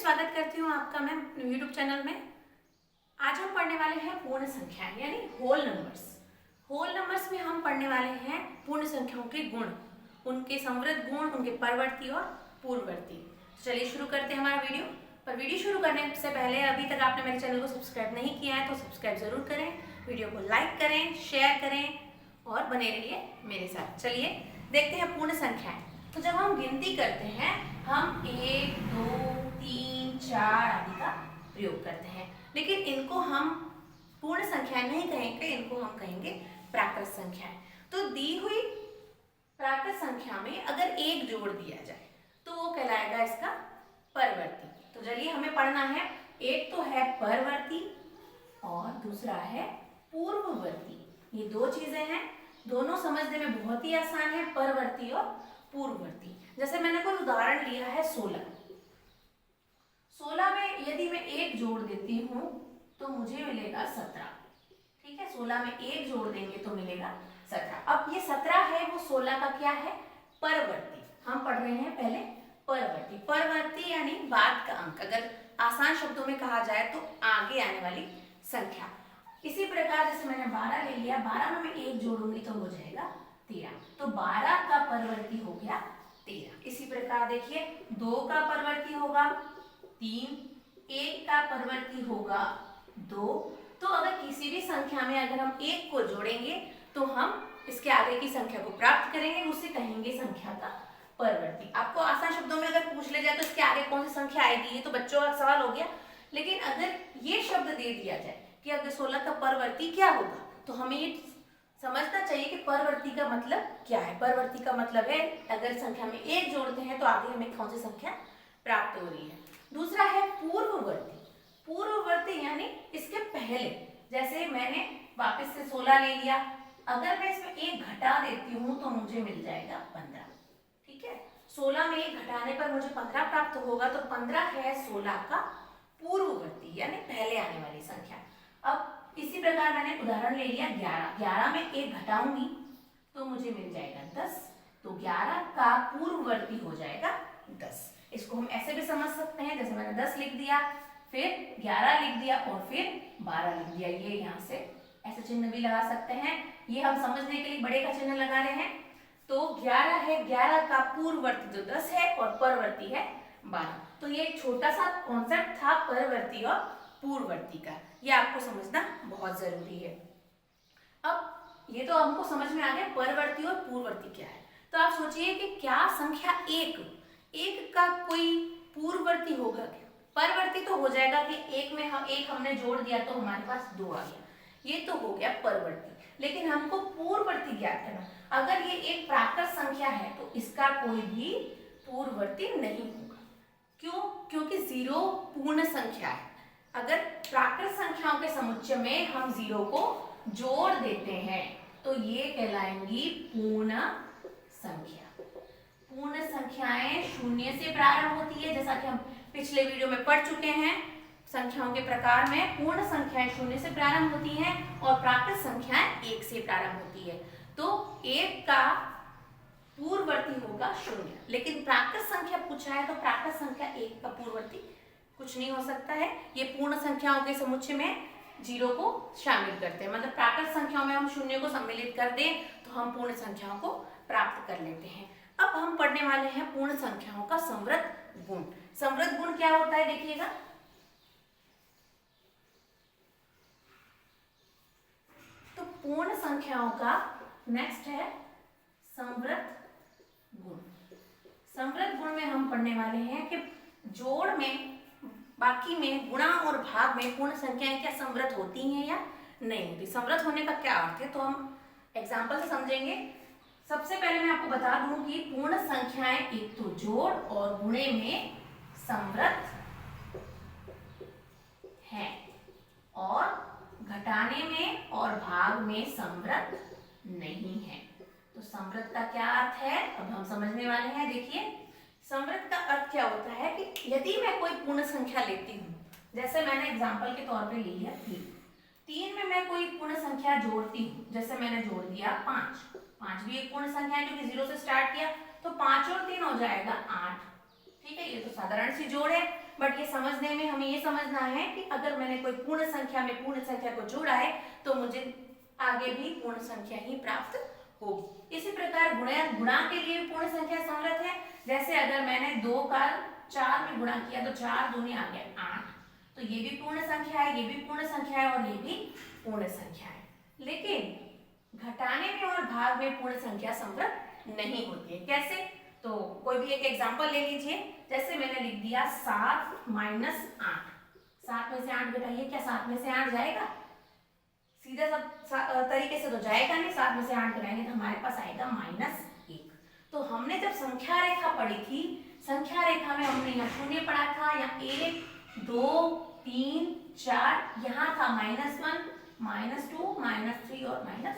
स्वागत करती हूँ आपका मैं YouTube चैनल में। आज हम पढ़ने वाले हैं पूर्ण संख्याएं यानी होल नंबर्स। होल नंबर्स में हम पढ़ने वाले हैं पूर्ण संख्याओं के गुण, उनके संवृत गुण, उनके परवर्ती और पूर्ववर्ती। चलिए शुरू करते हैं हमारा वीडियो। पर वीडियो शुरू करने से पहले अभी तक आपने मेरे चैनल को सब्सक्राइब नहीं किया है तो सब्सक्राइब जरूर करें, वीडियो को लाइक करें, शेयर करें और बने रहिए मेरे साथ। चलिए देखते हैं पूर्ण संख्याएं। तो जब हम गिनती करते हैं हम 1, 2, 3, 4 आदि का प्रयोग करते हैं, लेकिन इनको हम पूर्ण संख्याएं नहीं कहेंगे, इनको हम कहेंगे प्राकृत संख्याएं। तो दी हुई प्राकृत संख्या में अगर एक जोड़ दिया जाए तो वो कहलाएगा इसका परवर्ती। तो चलिए हमें पढ़ना है, एक तो है परवर्ती और दूसरा है पूर्ववर्ती। ये दो चीजें हैं, दोनों समझने में बहुत ही आसान है, परवर्ती और पूर्ववर्ती। जैसे मैंने कोई उदाहरण लिया है 16। 16 में यदि मैं एक जोड़ देती हूं तो मुझे मिलेगा 17। ठीक है, 16 में एक जोड़ देंगे तो मिलेगा 17। अब ये 17 है वो 16 का क्या है, परवर्ती। हम पढ़ रहे हैं पहले परवर्ती। परवर्ती यानी बाद का अंक, अगर आसान शब्दों में कहा जाए तो आगे आने वाली संख्या। इसी प्रकार जैसे मैंने 12 ले लिया, 12 में मैं एक जोड़ूंगी तो हो जाएगा 13। तो 12 का परवर्ती हो गया 13। इसी प्रकार देखिए 2 का परवर्ती होगा 3, 1 का परवर्ती होगा 2। तो अगर किसी भी संख्या में अगर हम 1 को जोड़ेंगे तो हम इसके आगे की संख्या को प्राप्त करेंगे, उसे कहेंगे संख्या का परवर्ती। आपको आसान शब्दों में अगर पूछ ले जाए तो इसके आगे कौन सी संख्या आएगी, ये तो बच्चों का सवाल हो गया। लेकिन अगर ये शब्द दे दिया जाए कि अगर 16 का परवर्ती क्या होगा तो हमें ये समझना चाहिए कि परवर्ती का मतलब क्या है। परवर्ती का मतलब है अगर संख्या में एक जोड़ते हैं तो आगे हमें कौन सी संख्या प्राप्त हो रही है। दूसरा है पूर्ववर्ती। पूर्ववर्ती यानी इसके पहले, जैसे मैंने वापस से 16 ले लिया, अगर मैं इसमें एक घटा देती हूं तो मुझे मिल जाएगा 15। ठीक है, 16 में एक घटाने पर मुझे 15 प्राप्त होगा, तो 15 है 16 का पूर्ववर्ती यानी पहले आने वाली संख्या। अब इसी प्रकार मैंने उदाहरण ले लिया 11। 11 में एक घटाऊंगी तो मुझे मिल जाएगा 10। तो 11 का पूर्ववर्ती हो जाएगा 10। इसको हम ऐसे भी समझ सकते हैं, जैसे मैंने 10 लिख दिया, फिर 11 लिख दिया और फिर 12 लिख दिया। ये यहाँ से ऐसे चिन्ह भी लगा सकते हैं। ये हम समझने के लिए बड़े का चिन्ह लगा रहे हैं। तो 11 है, 11 का पूर्ववर्ती जो 10 है और परवर्ती है 12। तो ये छोटा सा कॉन्सेप्ट था परवर्ती और पूर्ववर्ती का, ये आपको समझना बहुत जरूरी है। अब ये तो हमको समझ में आ गया परवर्ती और पूर्ववर्ती क्या है। तो आप सोचिए कि क्या संख्या एक का कोई पूर्ववर्ती होगा क्या? परवर्ती तो हो जाएगा कि एक में हम एक हमने जोड़ दिया तो हमारे पास 2 आ गया, ये तो हो गया परवर्ती। लेकिन हमको पूर्ववर्ती ज्ञात करना। अगर ये एक प्राकृत संख्या है तो इसका कोई भी पूर्ववर्ती नहीं होगा। क्यों? क्योंकि 0 पूर्ण संख्या है। अगर प्राकृत संख्याओं के समुच्चय में हम 0 को जोड़ देते हैं तो ये कहलाएंगी पूर्ण संख्या। पूर्ण संख्याएं शून्य से प्रारंभ होती है, जैसा कि हम पिछले वीडियो में पढ़ चुके हैं। संख्याओं के प्रकार में पूर्ण संख्याएं शून्य से प्रारंभ होती हैं और प्राकृत संख्याएं 1 से प्रारंभ होती है। तो 1 का पूर्ववर्ती होगा 0। लेकिन प्राकृत संख्या पूछा है तो प्राकृत संख्या 1 का पूर्ववर्ती कुछ नहीं हो सकता है। ये पूर्ण संख्याओं के समुच्चय में 0 को शामिल करते हैं। मतलब प्राकृत संख्याओं में हम 0 को सम्मिलित कर दें तो हम पूर्ण संख्याओं को प्राप्त कर लेते हैं। अब हम पढ़ने वाले हैं पूर्ण संख्याओं का संवृत गुण। संवृत गुण क्या होता है देखिएगा। तो पूर्ण संख्याओं का नेक्स्ट है संवृत गुण। संवृत गुण में हम पढ़ने वाले हैं कि जोड़ में, बाकी में, गुणा और भाग में पूर्ण संख्याएं क्या संवृत होती हैं या नहीं होती। संवृत होने का क्या अर्थ है तो हम एग्जांपल से समझेंगे। सबसे पहले मैं आपको बता दूं कि पूर्ण संख्याएं एक तो जोड़ और गुणे में संवृत है और घटाने में और भाग में संवृत नहीं है। तो संवृत का क्या अर्थ है अब हम समझने वाले हैं। देखिए संवृत का अर्थ क्या होता है कि यदि मैं कोई पूर्ण संख्या लेती हूँ, जैसे मैंने एग्जांपल के तौर पे ले लिया 3 में मैं कोई पूर्ण संख्या जोड़ती हूँ, जैसे मैंने जोड़ दिया 5। 5 भी एक पूर्ण संख्या है क्योंकि 0 से स्टार्ट किया, तो 5 और 3 हो जाएगा 8। ठीक है, ये तो साधारण सी जोड़ है। बट ये समझने में हमें ये समझना है कि अगर मैंने कोई पूर्ण संख्या में पूर्ण संख्या को जोड़ा है तो मुझे आगे भी पूर्ण संख्या ही प्राप्त होगी। इसी प्रकार गुणा के लिए पूर्ण संख्या समृद्ध है। जैसे अगर मैंने 2 का 4 में गुणा किया तो 4 दूनी आ गया 8, तो ये भी पूर्ण संख्या है, ये भी पूर्ण संख्या है और ये भी पूर्ण संख्या है। लेकिन घटाने में और भाग में पूर्ण संख्या समृद्ध नहीं होती है। कैसे? तो कोई भी एक एग्जांपल ले लीजिए। जैसे मैंने लिख दिया 7 माइनस 8, 7 में से 8 घटाइए, क्या 7 में से 8 जाएगा? सीधे तरीके से तो जाएगा नहीं। 7 में से 8 घटाएंगे तो हमारे पास आएगा -1। तो हमने जब संख्या रेखा पढ़ी थी, संख्या रेखा में हमने यहाँ शून्य पढ़ा था, यहाँ 1 2 3 4, यहाँ था -1 -2 -3 और -4।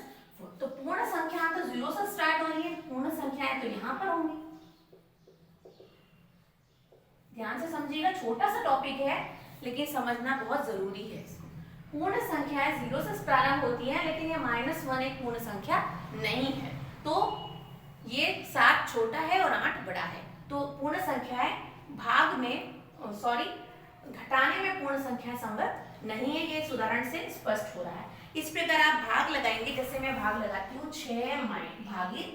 तो पूर्ण संख्या तो 0 से स्टार्ट हो रही है, पूर्ण संख्याएं तो यहाँ पर होंगी। ध्यान से समझिएगा, छोटा सा टॉपिक है लेकिन समझना बहुत जरूरी है। पूर्ण संख्याएं 0 से प्रारंभ होती हैं, लेकिन ये -1 एक पूर्ण संख्या नहीं है। तो ये 7 छोटा है और 8 बड़ा है। तो पूर्ण संख्याएं भाग में घटाने में पूर्ण संख्या समृद्ध नहीं है। ये इस उदाहरण से स्पष्ट हो रहा है। इस प्रकार आप भाग लगाएंगे। जैसे मैं भाग लगाती हूँ 6 भागित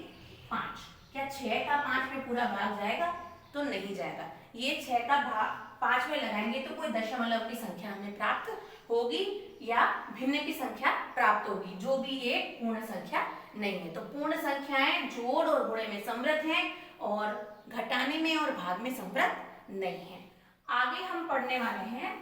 5, क्या 6 का 5 में पूरा भाग जाएगा? तो नहीं जाएगा। ये 6 का भाग 5 में लगाएंगे तो कोई दशमलव की संख्या हमें प्राप्त होगी या भिन्न की संख्या प्राप्त होगी, जो भी ये पूर्ण संख्या नहीं है। तो पूर्ण संख्याएं जोड़ और गुणे में समृद्ध हैं और घटाने में और भाग में समृद्ध नहीं है। आगे हम पढ़ने वाले हैं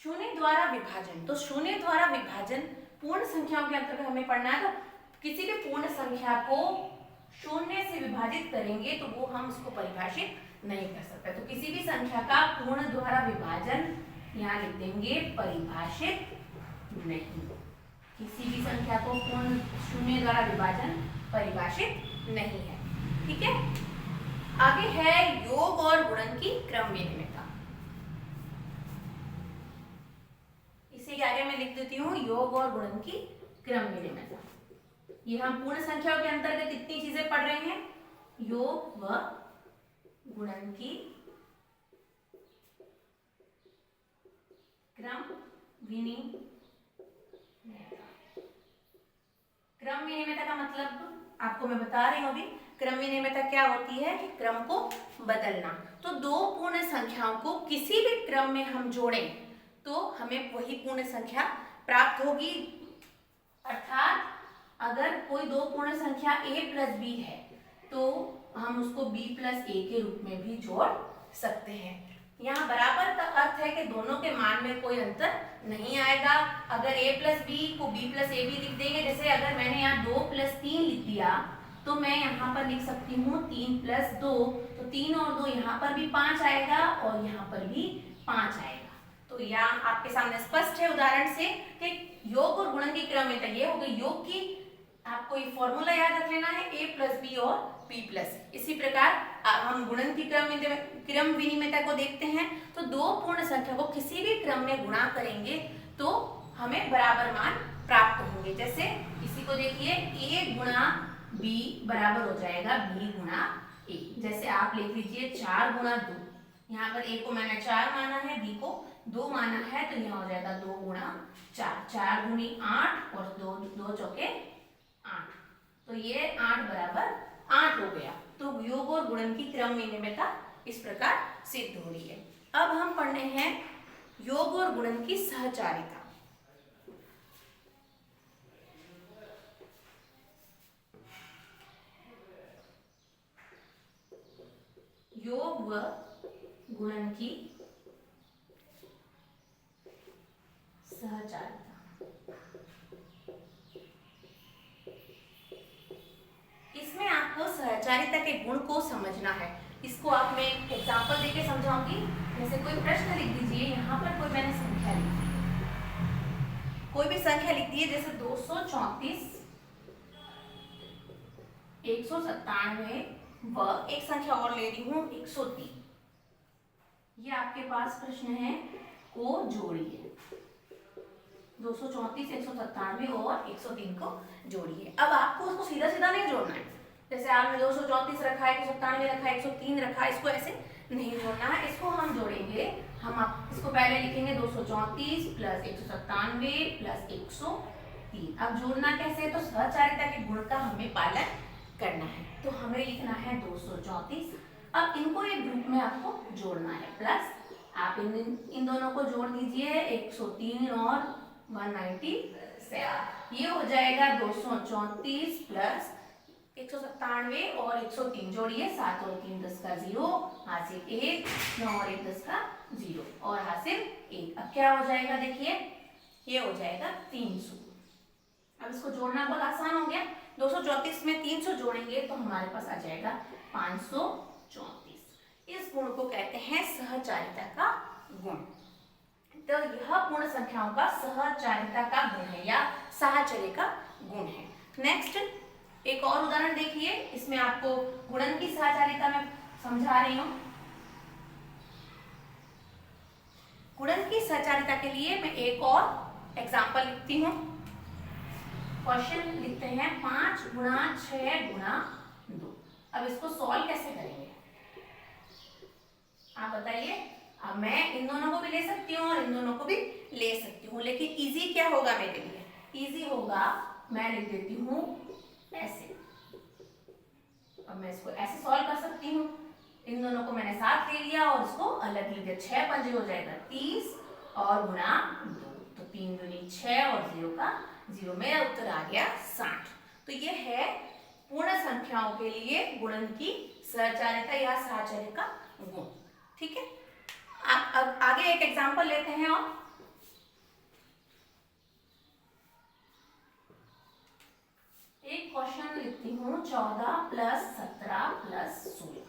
शून्य द्वारा विभाजन। तो शून्य द्वारा विभाजन पूर्ण संख्याओं के अंतर्गत हमें पढ़ना है। तो किसी भी पूर्ण संख्या को शून्य से विभाजित करेंगे तो वो हम उसको परिभाषित नहीं कर सकते। तो किसी भी संख्या का पूर्ण द्वारा विभाजन यहाँ लिख देंगे परिभाषित नहीं। किसी भी संख्या को पूर्ण शून्य द्वारा विभाजन परिभाषित नहीं है। ठीक है। आगे है योग और गुणन की क्रम विनिमयता। इसी के आगे मैं लिख देती हूँ योग और गुणन की क्रम विनिमयता। ये हम पूर्ण संख्याओं के अंतर्गत कितनी चीजें पढ़ रहे हैं? योग व गुणन की क्रम विनिमयता। क्रम विनिमयता का मतलब आपको मैं बता रही हूं अभी। क्रम विनिमयता क्या होती है? कि क्रम को बदलना। तो दो पूर्ण संख्याओं को किसी भी क्रम में हम जोड़ें तो हमें वही पूर्ण संख्या प्राप्त होगी। अर्थात अगर कोई दो पूर्ण संख्या a प्लस b है तो हम उसको b प्लस a के रूप में भी जोड़ सकते हैं। यहाँ बराबर का अर्थ है कि दोनों के मान में कोई अंतर नहीं आएगा। अगर a प्लस b को b प्लस a भी लिख देंगे, जैसे अगर मैंने यहाँ 2 प्लस 3 लिख दिया तो मैं यहाँ पर लिख सकती हूँ 3 प्लस 2, तो 3 और 2 यहाँ पर भी 5 आएगा और यहाँ पर भी 5 आएगा। तो यहाँ आपके सामने स्पष्ट है उदाहरण से कि योग और गुणन की क्रम विनिमयता ये हो गई। योग की आपको ये फॉर्मूला याद रख लेना है a प्लस बी और p प्लस। इसी प्रकार हम गुणन की क्रम विनिमयता को देखते हैं। तो दो पूर्ण संख्या को किसी भी क्रम में गुणा करेंगे तो हमें बराबर मान प्राप्त होंगे। जैसे इसी को देखिए a गुणा b बराबर हो जाएगा b गुणा a। जैसे आप लिख लीजिए 4 गुणा 2, यहाँ पर a को मैंने 4 माना है, b को 2 माना है, तो यहाँ हो जाएगा 2 गुणा 4, 4 गुणी 8 और 2 चौके 8, तो ये 8 बराबर 8 हो गया। तो योग और गुणन की क्रम विनिमयता इस प्रकार सिद्ध हो रही है। अब हम पढ़ने हैं योग और गुणन की सहचारिता। योग व गुणन की सहचारिता। इसमें आपको सहचारिता के गुण को समझना है। इसको आप मैं एग्जांपल देके समझाऊंगी। जैसे कोई प्रश्न लिख दीजिए, यहाँ पर कोई मैंने संख्या लिख दी, कोई भी संख्या लिख दी है, जैसे 234 197 व एक संख्या और ले रही हूँ 103। ये आपके पास प्रश्न है को जोड़िए, 234 197 और 103 को जोड़िए। अब आपको उसको सीधा सीधा नहीं जोड़ना है। जैसे आपने 234 रखा है, 197 रखा है, 103 रखा है, इसको ऐसे नहीं जोड़ना है, इसको हम जोड़ेंगे। हम आप इसको पहले लिखेंगे 234 प्लस 197 प्लस 103। अब जोड़ना कैसे है, तो सहचारिता के गुण का हमें पालन करना है, तो हमें लिखना है 234। अब इनको एक ग्रुप में आपको जोड़ना है, प्लस आप इन दोनों को जोड़ दीजिए, 103 और 197, ये हो जाएगा 234 प्लस 197 और 103 जोड़िए, 7 और 3 10 का 0, हासिल 1, 9 और 1 10 का 0 और हासिल 1। अब क्या हो जाएगा, देखिए ये हो जाएगा 300। अब इसको जोड़ना बहुत आसान हो गया, 234 में 300 जोड़ेंगे तो हमारे पास आ जाएगा 534। इस गुण को कहते हैं सहचारिता का गुण। तो यह पूर्ण संख्याओं का सहचारिता का गुण है या साहचर्य का गुण है। नेक्स्ट एक और उदाहरण देखिए, इसमें आपको गुणन की सहचारिता में समझा रही हूं। गुणन की सहचारिता के लिए मैं एक और एग्जांपल लिखती हूं। क्वेश्चन लिखते हैं 5 गुणा 6 गुणा 2। अब इसको सॉल्व कैसे करेंगे आप बताइए। अब मैं इन दोनों को भी ले सकती हूँ और इन दोनों को भी ले सकती हूँ, लेकिन इजी क्या होगा मेरे लिए, इजी होगा मैं लिख देती हूँ ऐसे। अब मैं इसको ऐसे सॉल्व कर सकती हूँ, इन दोनों को मैंने साथ ले लिया और इसको अलग लिख दिया, 6 पंजे हो जाएगा 30 और गुणा 2, तो 3 दूनी 6 और 0 का 0, मेरा उत्तर आ गया 60। तो ये है पूर्ण संख्याओं के लिए गुणन की सहचारिता या साहचर्य का गुण। ठीक है, अब आगे एक एग्जांपल लेते हैं और एक क्वेश्चन लिखती हूँ 14 प्लस 17 प्लस 16।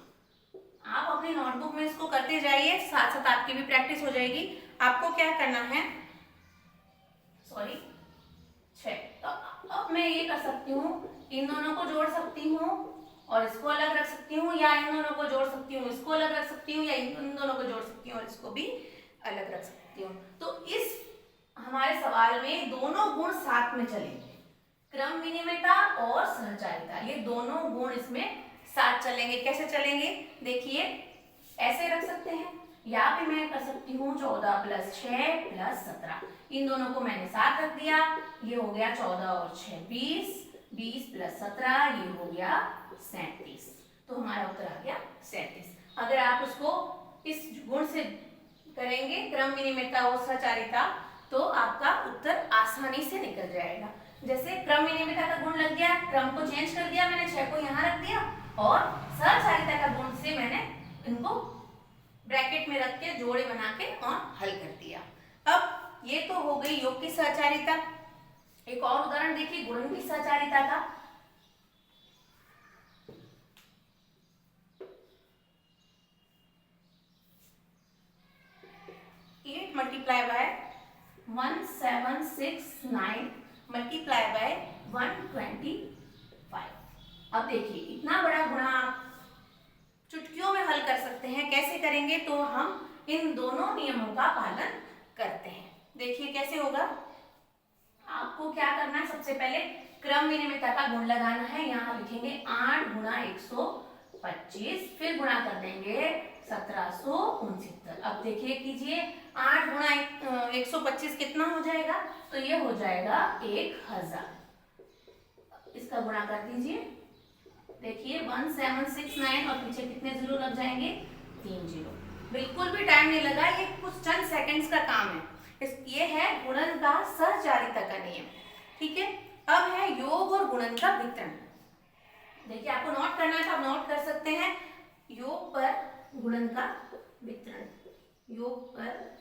आप अपनी नोटबुक में इसको करते जाइए, साथ साथ आपकी भी प्रैक्टिस हो जाएगी। आपको क्या करना है, सॉरी 6, तो अब मैं ये कर सकती हूँ, इन दोनों को जोड़ सकती हूँ और इसको अलग रख सकती हूँ, या इन दोनों को जोड़ सकती हूँ, इसको अलग रख सकती हूँ, या इन दोनों को जोड़ सकती हूँ और इसको भी अलग रख सकती हूँ। तो इस हमारे सवाल में दोनों गुण साथ में चलेंगे, क्रम विनिमयता और सहचारिता, ये दोनों गुण इसमें साथ चलेंगे। कैसे चलेंगे, देखिए ऐसे रख सकते हैं, या फिर मैं कर सकती हूँ 14 प्लस 6 प्लस 17, इन दोनों को मैंने साथ रख दिया, ये हो गया 14 और 6 20, 20 प्लस 17 ये हो गया 37, तो हमारा उत्तर आ गया 37। अगर आप उसको इस गुण से करेंगे क्रम विनिमयता और सहचारिता, तो आपका उत्तर आसानी से निकल जाएगा। जैसे क्रम विनिमयता का गुण लग गया, क्रम को चेंज कर दिया मैंने, 6 को यहाँ रख दिया, और सहचारिता का गुण से मैंने इनको ब्रैकेट में रख के जोड़े बना के और हल कर दिया। अब ये तो हो गई योग की सहचारिता। एक और उदाहरण देखिए गुणन की सहचारिता का। 8 मल्टीप्लाई बाय 1769 मल्टीप्लाई बाय 125। अब देखिए इतना बड़ा गुणा आप चुटकियों में हल कर सकते हैं। कैसे करेंगे, तो हम इन दोनों नियमों का पालन करते हैं। देखिए कैसे होगा, आपको क्या करना है, सबसे पहले क्रम विनिमयता का गुण लगाना है। यहाँ लिखेंगे 8 गुणा 125, फिर गुणा कर देंगे 1769। अब देखिए कीजिए 8 गुणा 125 कितना हो जाएगा, तो ये हो जाएगा 1000। इसका गुणा कर दीजिए, देखिए 1769 और पीछे कितने जीरो लग जाएंगे, 3 जीरो। बिल्कुल भी टाइम नहीं लगा, ये कुछ चंद सेकंड्स का काम है। ये है गुणन का सहचारिता का नियम। ठीक है, अब है योग और गुणन का वितरण। देखिए आपको नोट करना है तो आप नोट कर सकते हैं। योग पर गुणन का वितरण, योग पर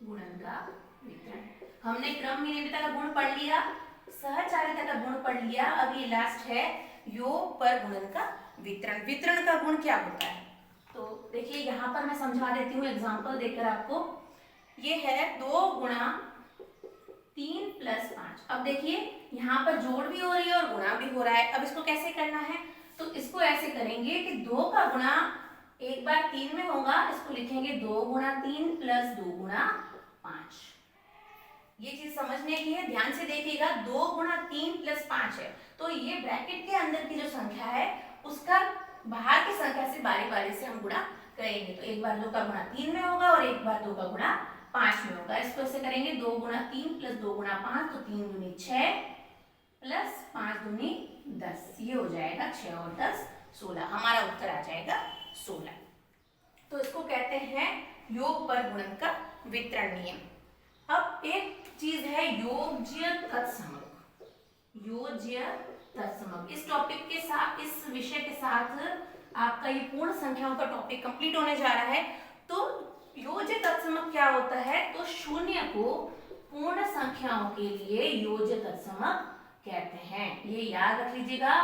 गुणन का वितरण। हमने क्रम विनिमयता का गुण पढ़ लिया, सहचारिता का गुण पढ़ लिया, अब ये लास्ट है योग पर गुणन का वितरण। वितरण का गुण क्या होता है, तो देखिए यहाँ पर मैं समझा देती हूँ एग्जांपल देकर आपको। ये है 2 गुणा 3 प्लस 5। अब देखिए यहाँ पर जोड़ भी हो रही है और गुणा भी हो रहा है। अब इसको कैसे करना है, तो इसको ऐसे करेंगे कि 2 का गुणा एक बार 3 में होगा, इसको लिखेंगे 2 गुणा 3 प्लस 2 गुणा 5। ये चीज समझने की है, ध्यान से देखिएगा। 2 गुणा 3 प्लस 5 है, तो ये ब्रैकेट के अंदर की जो संख्या है उसका बाहर की संख्या से बारी बारी से हम गुणा करेंगे। तो एक बार 2 का गुणा 3 में होगा और एक बार 2 का गुणा 5 में होगा। इसको ऐसे करेंगे 2 गुणा 3 प्लस 2 गुणा 5, तो 3 दूनी 6 प्लस 5 दूनी 10, ये हो जाएगा 6 और 10 16। हमारा उत्तर आ जाएगा 16। तो इसको कहते हैं योग पर गुणन का वितरण नियम। अब एक चीज है योज्य तत्समक। योज्य तत्समक, इस टॉपिक के साथ, इस विषय के साथ आपका ये पूर्ण संख्याओं का टॉपिक कंप्लीट होने जा रहा है। तो योज्य तत्समक क्या होता है? तो शून्य को पूर्ण संख्याओं के लिए योज्य तत्समक कहते हैं। ये याद रख लीजिएगा,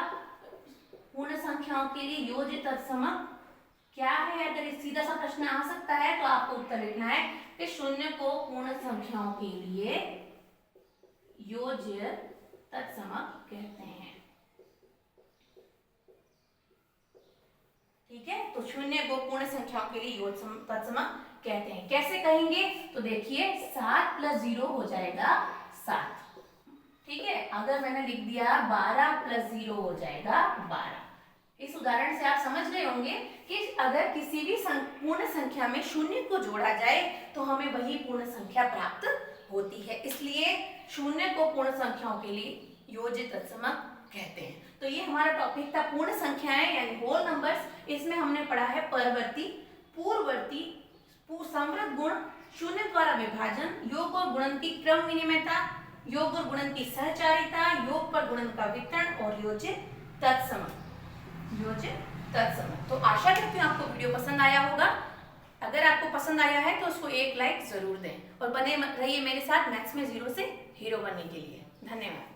पूर्ण संख्याओं के लिए योज्य तत्समक क्या है। अगर सीधा सा प्रश्न आ सकता है तो आपको उत्तर लिखना है कि शून्य को पूर्ण संख्याओं के लिए योज्य तत्समक कहते हैं। ठीक है, तो शून्य को पूर्ण संख्याओं के लिए योज्य तत्समक कहते हैं। कैसे कहेंगे? तो देखिए 7 प्लस 0 हो जाएगा 7। ठीक है, अगर मैंने लिख दिया 12 प्लस 0 हो जाएगा 12। इस उदाहरण से आप समझ गए होंगे कि अगर किसी भी पूर्ण संख्या में शून्य को जोड़ा जाए तो हमें वही पूर्ण संख्या प्राप्त होती है। इसलिए शून्य को पूर्ण संख्याओं के लिए योज्य तत्समक कहते हैं। तो ये हमारा टॉपिक था पूर्ण संख्याएं यानी होल नंबर्स। इसमें हमने पढ़ा है परवर्ती, पूर्ववर्ती, समृद्ध गुण, शून्य द्वारा विभाजन, योग और गुणन की क्रम विनिमयता, योग और गुणन की सहचारिता, योग पर गुणन का वितरण और योज्य तत्समक। योज्य तत्समक। तो आशा करती हूँ आपको वीडियो पसंद आया होगा। अगर आपको पसंद आया है तो उसको एक लाइक जरूर दें और बने रहिए मेरे साथ मैथ्स में 0 से हीरो बनने के लिए। धन्यवाद।